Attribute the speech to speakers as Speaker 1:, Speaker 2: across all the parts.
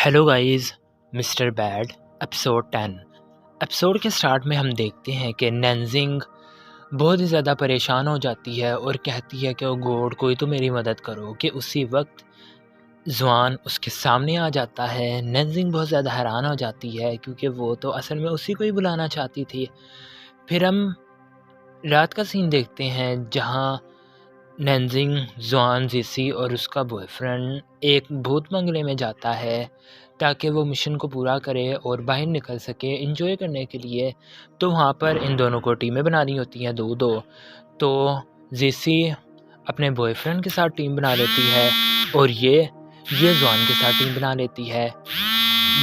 Speaker 1: Hello guys, mister bad episode 10। Episode के start में हम देखते हैं कि नैनजिंग बहुत ही ज़्यादा परेशान हो जाती है और कहती है कि ओ गॉड, कोई तो मेरी मदद करो। कि उसी वक्त ज़ुआन उसके सामने आ जाता है। नैनजिंग बहुत ज़्यादा हैरान हो जाती है क्योंकि वो तो असल में उसी को ही बुलाना चाहती थी। फिर हम रात का सीन देखते हैं जहाँ नैनजिंग, ज़ुआन, ज़िसी और उसका बॉयफ्रेंड एक भूत बंगले में जाता है ताकि वो मिशन को पूरा करे और बाहर निकल सके एंजॉय करने के लिए। तो वहाँ पर इन दोनों को टीमें बनानी होती हैं, दो दो। तो ज़िसी अपने बॉयफ्रेंड के साथ टीम बना लेती है और ये ज़ुआन के साथ टीम बना लेती है।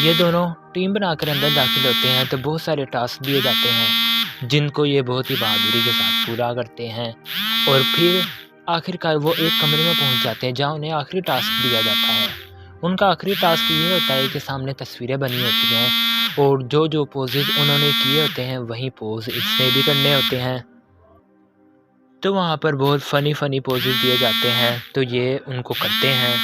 Speaker 1: ये दोनों टीम बनाकर अंदर दाखिल होते हैं तो बहुत सारे टास्क दिए जाते हैं जिनको ये बहुत ही बहादुरी के साथ पूरा करते हैं। और फिर आखिरकार वो एक कमरे में पहुंच जाते हैं जहां उन्हें आखिरी टास्क दिया जाता है। उनका आखिरी टास्क ये होता है कि सामने तस्वीरें बनी होती हैं और जो जो पोजेज उन्होंने किए होते हैं वही पोज इसने भी करने होते हैं। तो वहाँ पर बहुत फ़नी पोजेज दिए जाते हैं तो ये उनको करते हैं।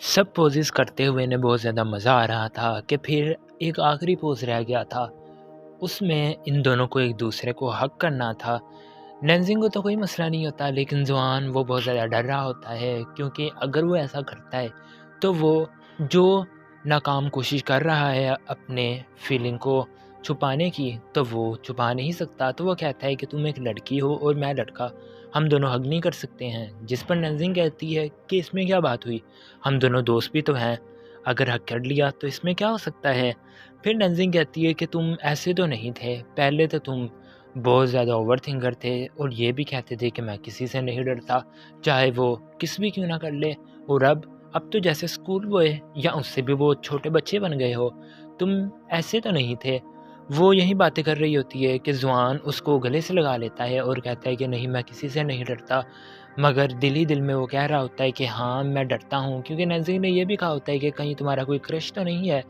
Speaker 1: सब पोजेस करते हुए इन्हें बहुत ज़्यादा मज़ा आ रहा था कि फिर एक आखिरी पोज रह गया था, उसमें इन दोनों को एक दूसरे को हक करना था। नैनजिंग को तो कोई मसला नहीं होता, लेकिन ज़ुआन वो बहुत ज़्यादा डर रहा होता है क्योंकि अगर वो ऐसा करता है तो वो जो नाकाम कोशिश कर रहा है अपने फीलिंग को छुपाने की तो वो छुपा नहीं सकता। तो वो कहता है कि तुम एक लड़की हो और मैं लड़का, हम दोनों हग नहीं कर सकते हैं। जिस पर नैनजिंग कहती है कि इसमें क्या बात हुई, हम दोनों दोस्त भी तो हैं, अगर हक कर लिया तो इसमें क्या हो सकता है। फिर नैनजिंग कहती है कि तुम ऐसे तो नहीं थे, पहले तो तुम बहुत ज़्यादा ओवर थिंकर थे और ये भी कहते थे कि मैं किसी से नहीं डरता, चाहे वो किस भी क्यों ना कर ले। और अब तो जैसे स्कूल बॉय या उससे भी वो छोटे बच्चे बन गए हो, तुम ऐसे तो नहीं थे। वो यही बातें कर रही होती है कि ज़ुआन उसको गले से लगा लेता है और कहता है कि नहीं, मैं किसी से नहीं डरता। मगर दिल ही दिल में वो कह रहा होता है कि हाँ मैं डरता हूँ, क्योंकि नज़ीर ने यह भी कहा होता है कि कहीं तुम्हारा कोई क्रश तो नहीं है।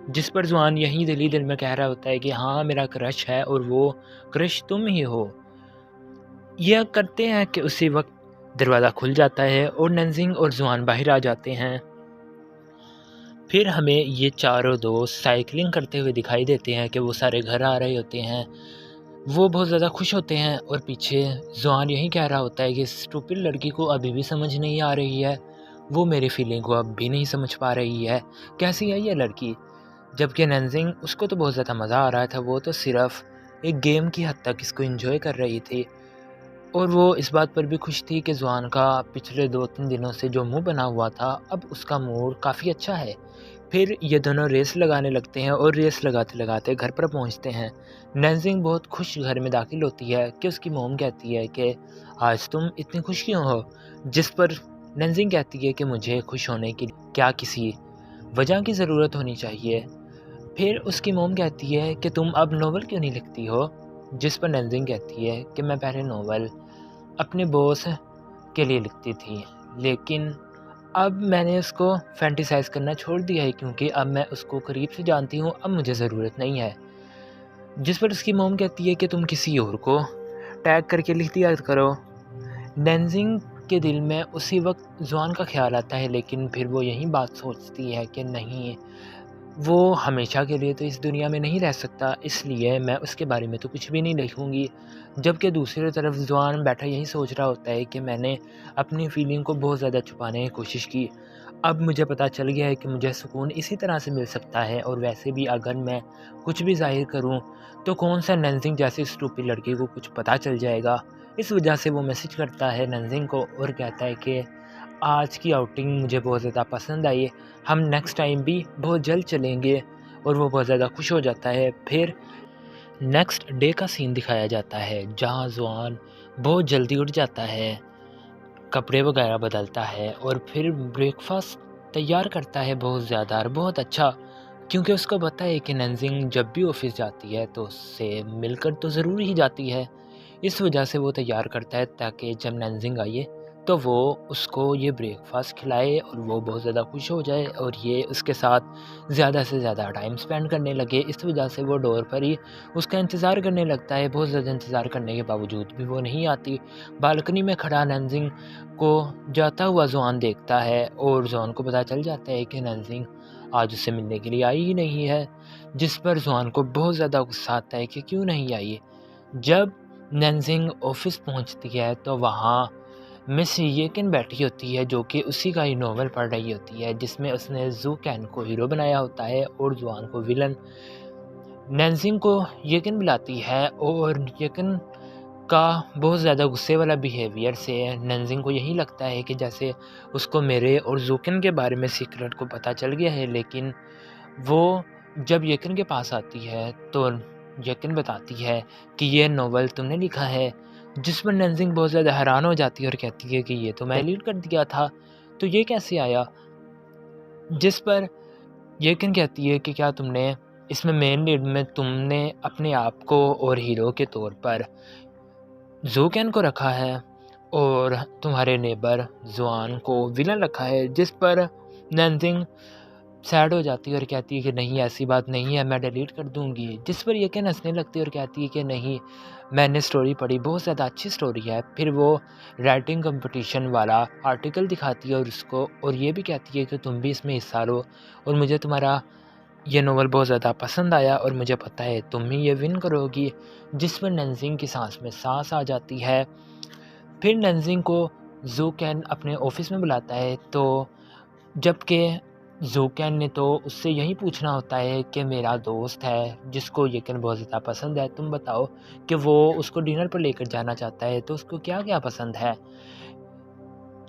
Speaker 1: जिस पर ज़ुआन यही दिल ही दिल में कह रहा होता है कि हाँ मेरा क्रश है और वो क्रश तुम ही हो। यह करते हैं कि उसी वक्त दरवाज़ा खुल जाता है और नैनजिंग और ज़ुआन बाहर आ जाते हैं। फिर हमें ये चारों दोस्त साइकिलिंग करते हुए दिखाई देते हैं कि वो सारे घर आ रहे होते हैं। वो बहुत ज़्यादा खुश होते हैं और पीछे ज़ुआन यही कह रहा होता है कि स्टूपिड लड़की को अभी भी समझ नहीं आ रही है, वो मेरी फीलिंग को अब भी नहीं समझ पा रही है, कैसी है ये लड़की। जबकि नैनजिंग, उसको तो बहुत ज़्यादा मज़ा आ रहा था, वो तो सिर्फ़ एक गेम की हद तक इसको एंजॉय कर रही थी। और वो इस बात पर भी खुश थी कि ज़ुआन का पिछले 2-3 दिनों से जो मुंह बना हुआ था अब उसका मूड काफ़ी अच्छा है। फिर ये दोनों रेस लगाने लगते हैं और रेस लगाते लगाते घर पर पहुंचते हैं। नैनजिंग बहुत खुश घर में दाखिल होती है कि उसकी मोम कहती है कि आज तुम इतनी खुश क्यों हो। जिस पर नैनजिंग कहती है कि मुझे खुश होने की क्या किसी वजह की ज़रूरत होनी चाहिए। फिर उसकी मोम कहती है कि तुम अब नोवेल क्यों नहीं लिखती हो। जिस पर नैनजिंग कहती है कि मैं पहले नोवेल अपने बॉस के लिए लिखती थी, लेकिन अब मैंने उसको फैंटिसाइज़ करना छोड़ दिया है क्योंकि अब मैं उसको करीब से जानती हूँ, अब मुझे ज़रूरत नहीं है। जिस पर उसकी मोम कहती है कि तुम किसी और को टैग करके लिख दिया करो। नैनजिंग के दिल में उसी वक्त ज़ुआन का ख्याल आता है, लेकिन फिर वो यही बात सोचती है कि नहीं, वो हमेशा के लिए तो इस दुनिया में नहीं रह सकता, इसलिए मैं उसके बारे में तो कुछ भी नहीं लिखूँगी। जबकि दूसरी तरफ ज़ुआन बैठा यही सोच रहा होता है कि मैंने अपनी फ़ीलिंग को बहुत ज़्यादा छुपाने की कोशिश की, अब मुझे पता चल गया है कि मुझे सुकून इसी तरह से मिल सकता है। और वैसे भी अगर मैं कुछ भी ज़ाहिर करूँ तो कौन सा नैनजिंग जैसी स्टूपिड लड़की को कुछ पता चल जाएगा। इस वजह से वो मैसेज करता है नैनजिंग को और कहता है कि आज की आउटिंग मुझे बहुत ज़्यादा पसंद आई, हम नेक्स्ट टाइम भी बहुत जल्द चलेंगे। और वो बहुत ज़्यादा खुश हो जाता है। फिर नेक्स्ट डे का सीन दिखाया जाता है जहाँ ज़ुआन बहुत जल्दी उठ जाता है, कपड़े वगैरह बदलता है और फिर ब्रेकफास्ट तैयार करता है बहुत ज़्यादा और बहुत अच्छा, क्योंकि उसको पता है कि नैनजिंग जब भी ऑफिस जाती है तो उससे मिलकर तो ज़रूर ही जाती है। इस वजह से वो तैयार करता है ताकि जब नैनजिंग आए तो वो उसको ये ब्रेकफ़ास्ट खिलाए और वो बहुत ज़्यादा खुश हो जाए और ये उसके साथ ज़्यादा से ज़्यादा टाइम स्पेंड करने लगे। इस वजह से वो डोर पर ही उसका इंतज़ार करने लगता है। बहुत ज़्यादा इंतज़ार करने के बावजूद भी वो नहीं आती। बालकनी में खड़ा नेंजिंग को जाता हुआ ज़ुआन देखता है और ज़ुआन को पता चल जाता है कि नेंजिंग आज उससे मिलने के लिए आई ही नहीं है, जिस पर ज़ुआन को बहुत ज़्यादा गुस्सा आता है कि क्यों नहीं आई। जब नेंजिंग ऑफ़िस पहुंचती है तो वहाँ मिस येकिन बैठी होती है, जो कि उसी का ही नॉवल पढ़ रही होती है, जिसमें उसने ज़ू कैन को हीरो बनाया होता है और ज़ुआन को विलन। नेंजिंग को येकिन बुलाती है और येकिन का बहुत ज़्यादा गुस्से वाला बिहेवियर से नेंजिंग को यही लगता है कि जैसे उसको मेरे और ज़ूकिन के बारे में सीक्रेट को पता चल गया है। लेकिन वो जब येकिन के पास आती है तो येकिन बताती है कि ये नॉवल तुमने लिखा है, जिस पर नेंजिंग बहुत ज़्यादा हैरान हो जाती है और कहती है कि ये तो मैं डिलीट कर दिया था, तो ये कैसे आया? जिस पर येकिन कहती है कि क्या तुमने इसमें मेन लीड में तुमने अपने आप को और हीरो के तौर पर ज़ूकैन को रखा है और तुम्हारे नेबर ज़ुआन को विलन रखा है। जिस पर नेंजिंग सैड हो जाती है और कहती है कि नहीं, ऐसी बात नहीं है, मैं डिलीट कर दूँगी। जिस पर येकिन हँसने लगती है और कहती है कि नहीं, मैंने स्टोरी पढ़ी, बहुत ज़्यादा अच्छी स्टोरी है। फिर वो राइटिंग कंपटीशन वाला आर्टिकल दिखाती है और उसको और ये भी कहती है कि तुम भी इसमें हिस्सा लो और मुझे तुम्हारा ये नॉवल बहुत ज़्यादा पसंद आया और मुझे पता है तुम ही ये विन करोगी। जिस पर नेंजिंग की सांस में सांस आ जाती है। फिर नेंजिंग को ज़ूकैन अपने ऑफिस में बुलाता है, तो जबकि ज़ूकैन ने तो उससे यही पूछना होता है कि मेरा दोस्त है जिसको येकिन बहुत ज़्यादा पसंद है, तुम बताओ कि वो उसको डिनर पर लेकर जाना चाहता है तो उसको क्या क्या पसंद है।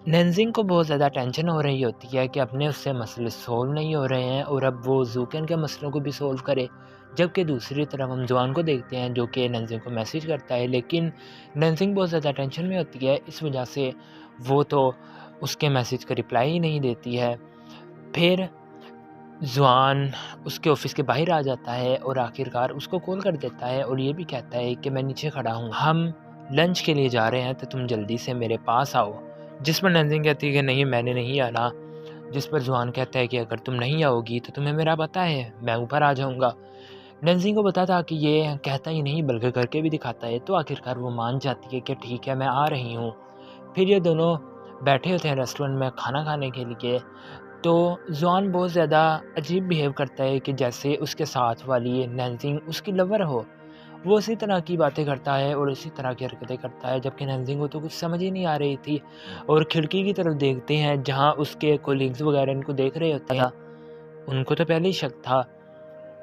Speaker 1: नेंजिंग को बहुत ज़्यादा टेंशन हो रही होती है कि अपने उससे मसले सॉल्व नहीं हो रहे हैं और अब वो ज़ूकैन के मसलों को भी सॉल्व करे। जबकि दूसरी तरफ हम ज़ुआन को देखते हैं जो कि नेंजिंग को मैसेज करता है, लेकिन नेंजिंग बहुत ज़्यादा टेंशन में होती है, इस वजह से वो तो उसके मैसेज का रिप्लाई ही नहीं देती है। फिर ज़ुआन उसके ऑफिस के बाहर आ जाता है और आखिरकार उसको कॉल कर देता है और ये भी कहता है कि मैं नीचे खड़ा हूँ, हम लंच के लिए जा रहे हैं तो तुम जल्दी से मेरे पास आओ। जिस पर नेंजिंग कहती है कि नहीं, मैंने नहीं आना। जिस पर ज़ुआन कहता है कि अगर तुम नहीं आओगी तो तुम्हें मेरा पता है, मैं ऊपर आ जाऊँगा। नेंजिंग को पता था कि ये कहता ही नहीं बल्कि करके भी दिखाता है, तो आखिरकार वो मान जाती है कि ठीक है, मैं आ रही हूँ। फिर ये दोनों बैठे होते हैं रेस्टोरेंट में खाना खाने के लिए। तो ज़ुआन बहुत ज़्यादा अजीब बिहेव करता है कि जैसे उसके साथ वाली नेंजिंग उसकी लवर हो। वो उसी तरह की बातें करता है और इसी तरह की हरकतें करता है, जबकि नेंजिंग को तो कुछ समझ ही नहीं आ रही थी। और खिड़की की तरफ देखते हैं जहाँ उसके कोलीग्स वगैरह इनको देख रहे होते हैं। उनको तो पहले ही शक था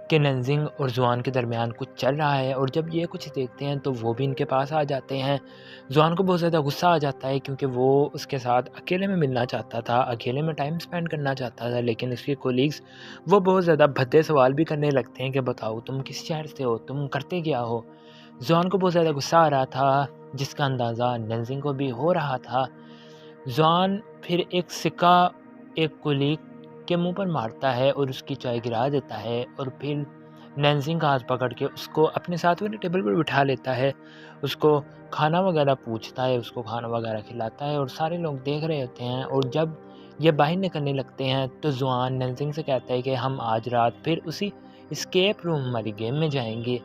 Speaker 1: कि नेंजिंग और ज़ुआन के दरमियान कुछ चल रहा है और जब ये कुछ देखते हैं तो वो भी इनके पास आ जाते हैं। ज़ुआन को बहुत ज़्यादा गुस्सा आ जाता है क्योंकि वो उसके साथ अकेले में मिलना चाहता था, अकेले में टाइम स्पेंड करना चाहता था, लेकिन उसके कोलीग्स वो बहुत ज़्यादा भद्दे सवाल भी करने लगते हैं कि बताओ तुम किस शहर से हो, तुम करते क्या हो। ज़ुआन को बहुत ज़्यादा गुस्सा आ रहा था, जिसका अंदाज़ा नेंजिंग को भी हो रहा था। ज़ुआन फिर एक सिक्का एक कुलीग के मुंह पर मारता है और उसकी चाय गिरा देता है और फिर नेंजिंग का हाथ पकड़ के उसको अपने साथ वाली टेबल पर बिठा लेता है। उसको खाना वगैरह पूछता है, उसको खाना वगैरह खिलाता है और सारे लोग देख रहे होते हैं। और जब ये बाहर निकलने लगते हैं तो ज़ुआन नेंजिंग से कहता है कि हम आज रात फिर उसी एस्केप रूम वाली गेम में जाएंगे,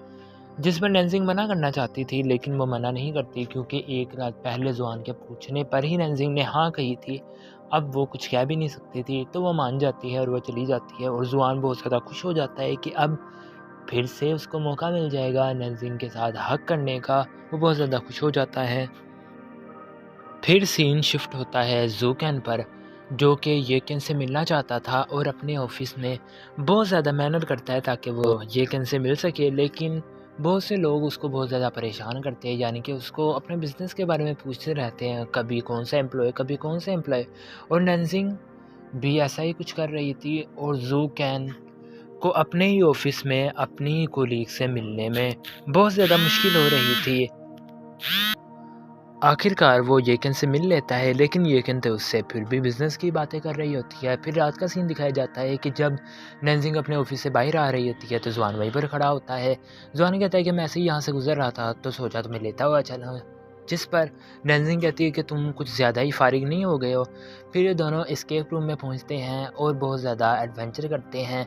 Speaker 1: जिस पर नेंजिंग मना करना चाहती थी, लेकिन वो मना नहीं करती क्योंकि एक रात पहले ज़ुआन के पूछने पर ही नेंजिंग ने हाँ कही थी। अब वो कुछ कह भी नहीं सकती थी, तो वो मान जाती है और वो चली जाती है और ज़ुआन बहुत ज़्यादा खुश हो जाता है कि अब फिर से उसको मौका मिल जाएगा नेंजिंग के साथ हग करने का। वो बहुत ज़्यादा खुश हो जाता है। फिर सीन शिफ्ट होता है ज़ूकैन पर, जो कि येकिन से मिलना चाहता था और अपने ऑफिस में बहुत ज़्यादा मेहनत करता है ताकि वो येकिन से मिल सके, लेकिन बहुत से लोग उसको बहुत ज़्यादा परेशान करते हैं, यानी कि उसको अपने बिज़नेस के बारे में पूछते रहते हैं, कभी कौन सा एम्प्लॉय, कभी कौन सा एम्प्लॉय। और नेंजिंग भी ऐसा ही कुछ कर रही थी और ज़ूकैन को अपने ही ऑफिस में अपनी ही कोलीग से मिलने में बहुत ज़्यादा मुश्किल हो रही थी। आखिरकार वो येकिन से मिल लेता है, लेकिन येकिन तो उससे फिर भी बिज़नेस की बातें कर रही होती है। फिर रात का सीन दिखाया जाता है कि जब नेंजिंग अपने ऑफिस से बाहर आ रही होती है तो ज़ुआन वहीं पर खड़ा होता है। ज़ुआन कहता है कि मैं ऐसे ही यहाँ से गुजर रहा था तो सोचा तुम्हें लेता हुआ चला। जिस पर नंजिंग कहती है कि तुम कुछ ज़्यादा ही फारिग नहीं हो गए हो। फिर ये दोनों एस्केप रूम में पहुंचते हैं और बहुत ज़्यादा एडवेंचर करते हैं।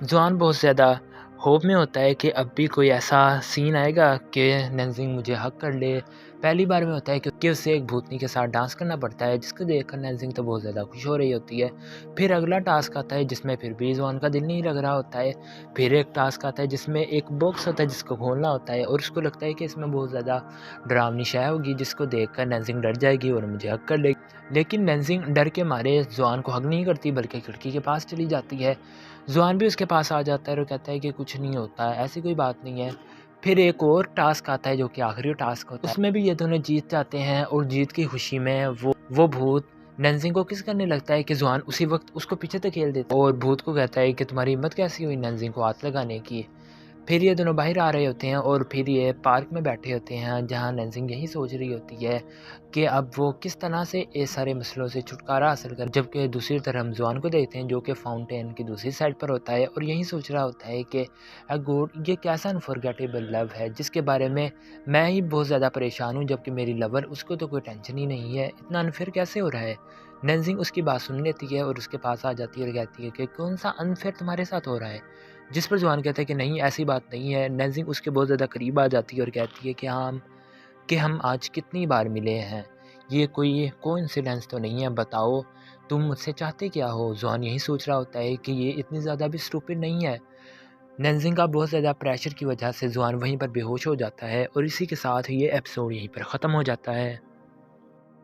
Speaker 1: जॉन बहुत ज़्यादा होप में होता है कि अब भी कोई ऐसा सीन आएगा कि नंजिंग मुझे हक कर ले। पहली बार में होता है कि उसे एक भूतनी के साथ डांस करना पड़ता है, जिसको देखकर नंजिंग तो बहुत ज़्यादा खुश हो रही होती है। फिर अगला टास्क आता है जिसमें फिर भी जॉन का दिल नहीं लग रहा होता है। फिर एक टास्क आता है जिसमें एक बॉक्स होता है जिसको खोलना होता है और उसको लगता है कि इसमें बहुत ज़्यादा डरावनी शय होगी, जिसको देखकर नंजिंग डर जाएगी और मुझे हक कर लेगी। लेकिन नंजिंग डर के मारे जॉन को हक नहीं करती बल्कि खिड़की के पास चली जाती है। जॉन भी उसके पास आ जाता है और कहता है कि कुछ नहीं होता है, ऐसी कोई बात नहीं है। फिर एक और टास्क आता है जो कि आखिरी टास्क होता है, उसमें भी ये दोनों जीत जाते हैं और जीत की खुशी में वो भूत नंजिंग को किस करने लगता है कि जॉन उसी वक्त उसको पीछे धकेल देता है और भूत को कहता है कि तुम्हारी हिम्मत कैसी हुई नंजिंग को हाथ लगाने की। फिर ये दोनों बाहर आ रहे होते हैं और फिर ये पार्क में बैठे होते हैं, जहाँ नंजिंग यही सोच रही होती है कि अब वो किस तरह से ये सारे मसलों से छुटकारा हासिल कर। जबकि दूसरी तरफ हम जॉन को देखते हैं जो कि फाउंटेन की दूसरी साइड पर होता है और यही सोच रहा होता है कि गॉड, ये कैसा अनफॉरगेटेबल लव है जिसके बारे में मैं ही बहुत ज़्यादा परेशान हूँ, जबकि मेरी लवर उसको तो कोई टेंशन ही नहीं है। इतना अनफेयर कैसे हो रहा है। नंजिंग उसकी बात सुन लेती है और उसके पास आ जाती है और कहती है कि कौन सा अनफेयर तुम्हारे साथ हो रहा है। जिस पर जवान कहता है कि नहीं, ऐसी बात नहीं है। नंजिंग उसके बहुत ज़्यादा करीब आ जाती है और कहती है कि हम आज कितनी बार मिले हैं, ये कोई कोइंसिडेंस तो नहीं है, बताओ तुम मुझसे चाहते क्या हो। जॉन यही सोच रहा होता है कि ये इतनी ज़्यादा भी स्टूपिड नहीं है। नंजिंग का बहुत ज़्यादा प्रेशर की वजह से जॉन वहीं पर बेहोश हो जाता है और इसी के साथ ये एपिसोड यहीं पर ख़त्म हो जाता है।